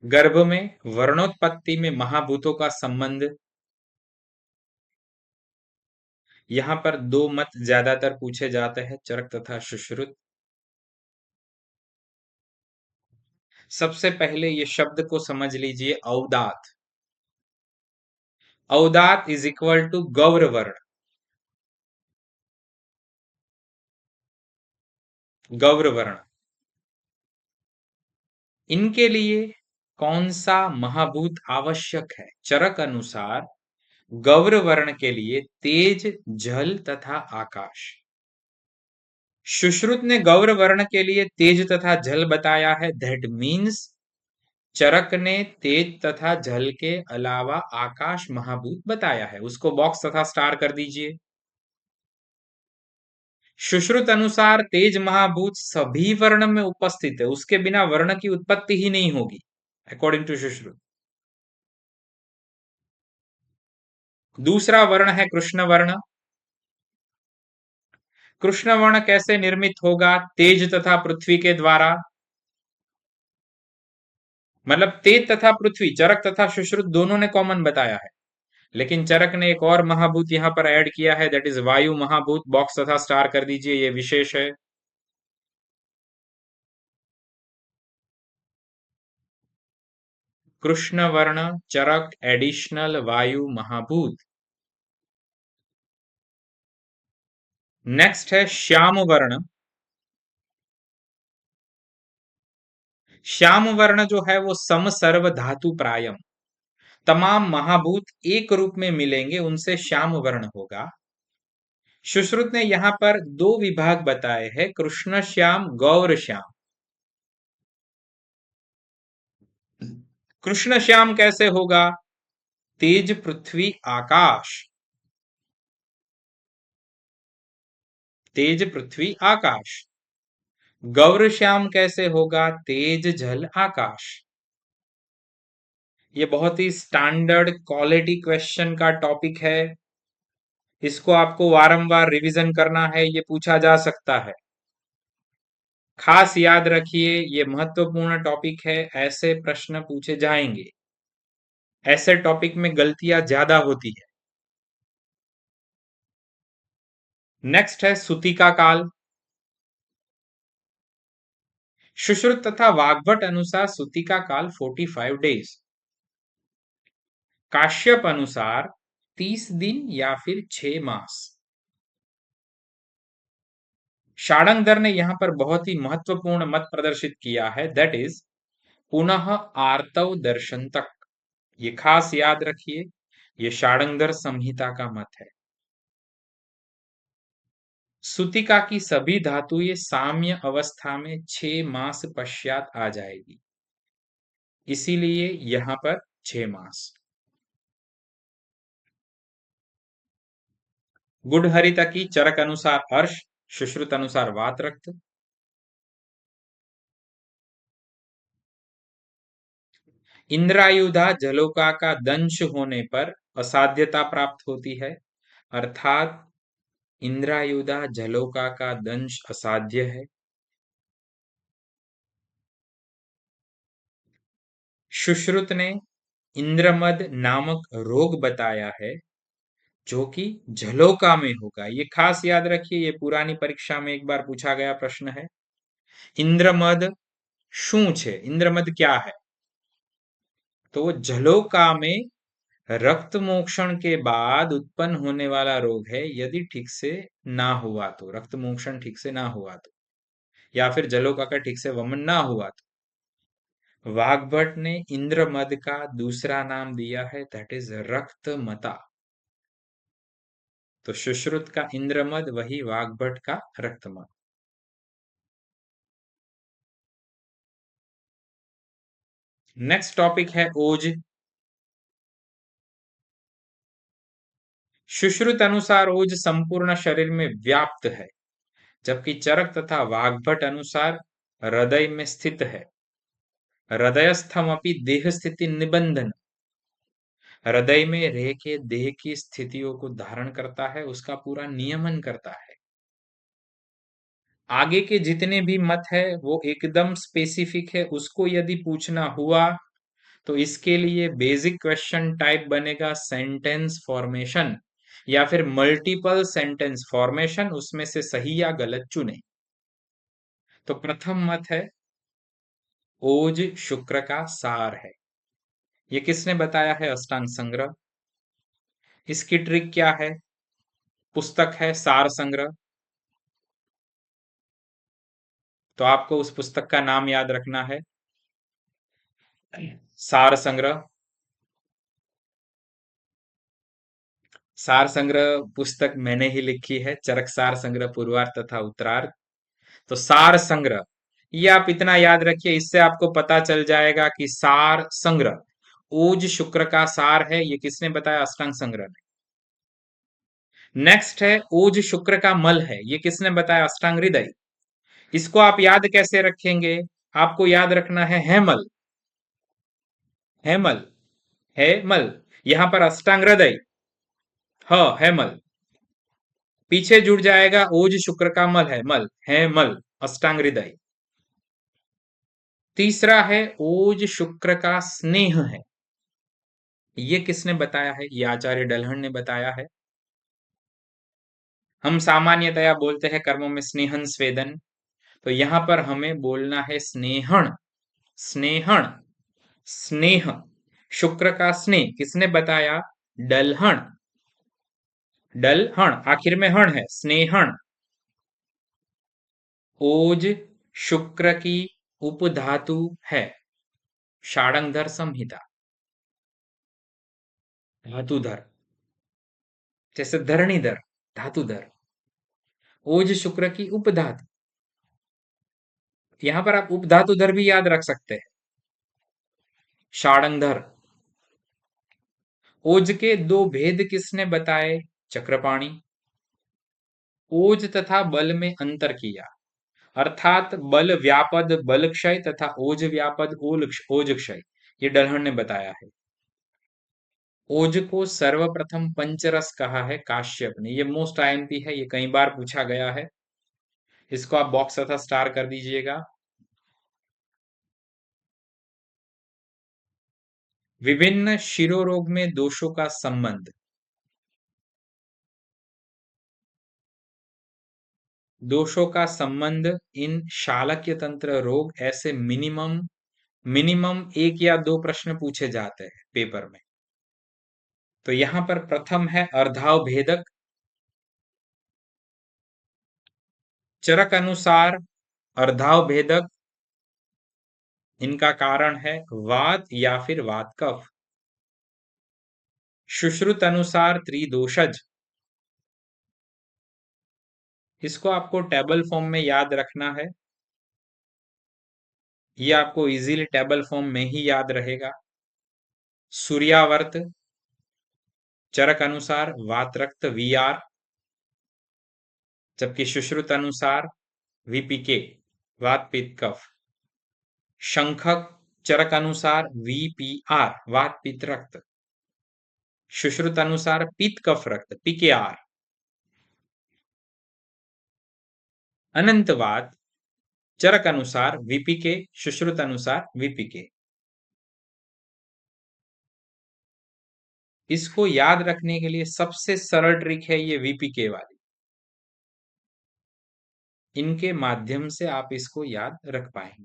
गर्भ में वर्णोत्पत्ति में महाभूतों का संबंध। यहाँ पर दो मत ज्यादातर पूछे जाते हैं, चरक तथा सुश्रुत। सबसे पहले ये शब्द को समझ लीजिए, औदात। औदात इज इक्वल टू गौर वर्ण। गौर वर्ण, इनके लिए कौन सा महाभूत आवश्यक है? चरक अनुसार गौर वर्ण के लिए तेज, जल तथा आकाश। सुश्रुत ने गौर वर्ण के लिए तेज तथा जल बताया है। दैट मीन्स चरक ने तेज तथा जल के अलावा आकाश महाभूत बताया है। उसको बॉक्स तथा स्टार कर दीजिए। सुश्रुत अनुसार तेज महाभूत सभी वर्ण में उपस्थित है, उसके बिना वर्ण की उत्पत्ति ही नहीं होगी, अकॉर्डिंग टू सुश्रुत। दूसरा वर्ण है कृष्ण वर्ण। कृष्ण वर्ण कैसे निर्मित होगा? तेज तथा पृथ्वी के द्वारा। मतलब तेज तथा पृथ्वी, चरक तथा सुश्रुत दोनों ने कॉमन बताया है, लेकिन चरक ने एक और महाभूत यहां पर ऐड किया है, दैट इज वायु महाभूत। बॉक्स तथा स्टार कर दीजिए, ये विशेष है। कृष्ण वर्ण, चरक, एडिशनल, वायु महाभूत। नेक्स्ट है श्याम वर्ण। श्याम वर्ण जो है वो सम सर्व धातु प्रायम, तमाम महाभूत एक रूप में मिलेंगे, उनसे श्याम वर्ण होगा। सुश्रुत ने यहां पर दो विभाग बताए हैं, कृष्ण श्याम, गौर श्याम। कृष्ण श्याम कैसे होगा? तेज, पृथ्वी, आकाश। तेज, पृथ्वी, आकाश। गौर श्याम कैसे होगा? तेज, जल, आकाश। ये बहुत ही स्टैंडर्ड क्वालिटी क्वेश्चन का टॉपिक है, इसको आपको बारंबार रिवीजन करना है, ये पूछा जा सकता है। खास याद रखिए, ये महत्वपूर्ण टॉपिक है, ऐसे प्रश्न पूछे जाएंगे। ऐसे टॉपिक में गलतियां ज्यादा होती है। नेक्स्ट है सूतिका काल। सुश्रुत तथा वाग्भट अनुसार सूतिका काल 45 डेज। काश्यप अनुसार 30 दिन या फिर 6 मास। शाड़ंगधर ने यहां पर बहुत ही महत्वपूर्ण मत प्रदर्शित किया है, दैट इज पुनः आर्तव दर्शन तक। ये खास याद रखिए, ये शाड़ंगधर संहिता का मत है। सूतिका की सभी धातुएं साम्य अवस्था में 6 मास पश्चात आ जाएगी, इसीलिए यहां पर 6 मास। गुड़हरिता की चरक अनुसार अर्श, सुश्रुत अनुसार वात रक्त। इंद्रायुधा जलोका का दंश होने पर असाध्यता प्राप्त होती है, अर्थात इंद्रायुधा जलोका का दंश असाध्य है। सुश्रुत ने इंद्रमद नामक रोग बताया है, जो कि जलोका में होगा। ये खास याद रखिए, ये पुरानी परीक्षा में एक बार पूछा गया प्रश्न है। इंद्रमद शू छे, इंद्रमद क्या है? तो वो जलोका में रक्त मोक्षण के बाद उत्पन्न होने वाला रोग है, यदि ठीक से ना हुआ तो, रक्त मोक्षण ठीक से ना हुआ तो, या फिर जलोका का ठीक से वमन ना हुआ तो। वाग्भट ने इंद्रमद का दूसरा नाम दिया है, दैट इज रक्तमता। तो सुश्रुत का इंद्रमद वही वाग्भट का रक्तमद। नेक्स्ट टॉपिक है ओज। सुश्रुत अनुसार ओज संपूर्ण शरीर में व्याप्त है, जबकि चरक तथा वाग्भट अनुसार हृदय में स्थित है। हृदयस्थम अपनी देह स्थिति निबंधन, हृदय में रह के देह की स्थितियों को धारण करता है, उसका पूरा नियमन करता है। आगे के जितने भी मत है वो एकदम स्पेसिफिक है, उसको यदि पूछना हुआ तो इसके लिए बेसिक क्वेश्चन टाइप बनेगा सेंटेंस फॉर्मेशन या फिर मल्टीपल सेंटेंस फॉर्मेशन, उसमें से सही या गलत चुने। तो प्रथम मत है ओज शुक्र का सार है। ये किसने बताया है? अष्टांग संग्रह। इसकी ट्रिक क्या है? पुस्तक है सार संग्रह, तो आपको उस पुस्तक का नाम याद रखना है, सार संग्रह। सार संग्रह पुस्तक मैंने ही लिखी है, चरक सार संग्रह पूर्वार्ध तथा उत्तरार्ध। तो सार संग्रह, ये आप इतना याद रखिए, इससे आपको पता चल जाएगा कि सार संग्रह ओज शुक्र का सार है। ये किसने बताया? अष्टांग संग्रह ने। नेक्स्ट है ओज शुक्र का मल है। ये किसने बताया? अष्टांग हृदय। इसको आप याद कैसे रखेंगे? आपको याद रखना है हेमल, हेमल, हेमल। यहां पर अष्टांग हृदय, ह हेमल, पीछे जुड़ जाएगा ओज शुक्र का मल है, मल है मल, अष्टांग हृदय। तीसरा है ओज शुक्र का स्नेह है। ये किसने बताया है? ये आचार्य डलहन ने बताया है। हम सामान्यतया बोलते हैं कर्मों में स्नेहन स्वेदन, तो यहां पर हमें बोलना है स्नेहण, स्नेहण, स्नेह। शुक्र का स्नेह किसने बताया? डलहण, डलहण, आखिर में हण है, स्नेहण। ओज शुक्र की उपधातु है, षाडंगधर संहिता, धातुधर, जैसे धरणीधर, धातुधर। ओज शुक्र की उपधातु, यहां पर आप उपधातुधर भी याद रख सकते हैं, षाडंगधर। ओज के दो भेद किसने बताए? चक्रपाणी। ओज तथा बल में अंतर किया, अर्थात बल व्यापद बल क्षय तथा ओज व्यापद ओज क्षय, ये डलहन ने बताया है। ओज को सर्वप्रथम पंचरस कहा है काश्यप ने। ये मोस्ट आईएमपी है, ये कई बार पूछा गया है। इसको आप बॉक्स तथा स्टार कर दीजिएगा। विभिन्न शिरोरोग में दोषों का संबंध, दोषों का संबंध इन शालक्य तंत्र रोग, ऐसे मिनिमम मिनिमम एक या दो प्रश्न पूछे जाते हैं पेपर में। तो यहां पर प्रथम है अर्धाव भेदक। चरक अनुसार अर्धाव भेदक, इनका कारण है वात या फिर वात कफ। सुश्रुत अनुसार त्रिदोषज, इसको आपको टेबल फॉर्म में याद रखना है, ये आपको इजीली टेबल फॉर्म में ही याद रहेगा। सूर्यावर्त, चरक अनुसार वातरक्त वीआर, जबकि सुश्रुत अनुसार वीपीके, वात पित्त कफ। शंखक, चरक अनुसार वीपीआर, वात पित्त रक्त, सुश्रुत अनुसार पित्त कफ रक्त, पीकेआर। अनंतवात, चरक अनुसार वीपीके, सुश्रुत अनुसार वीपीके। इसको याद रखने के लिए सबसे सरल ट्रिक है ये वीपीके वाली, इनके माध्यम से आप इसको याद रख पाएंगे।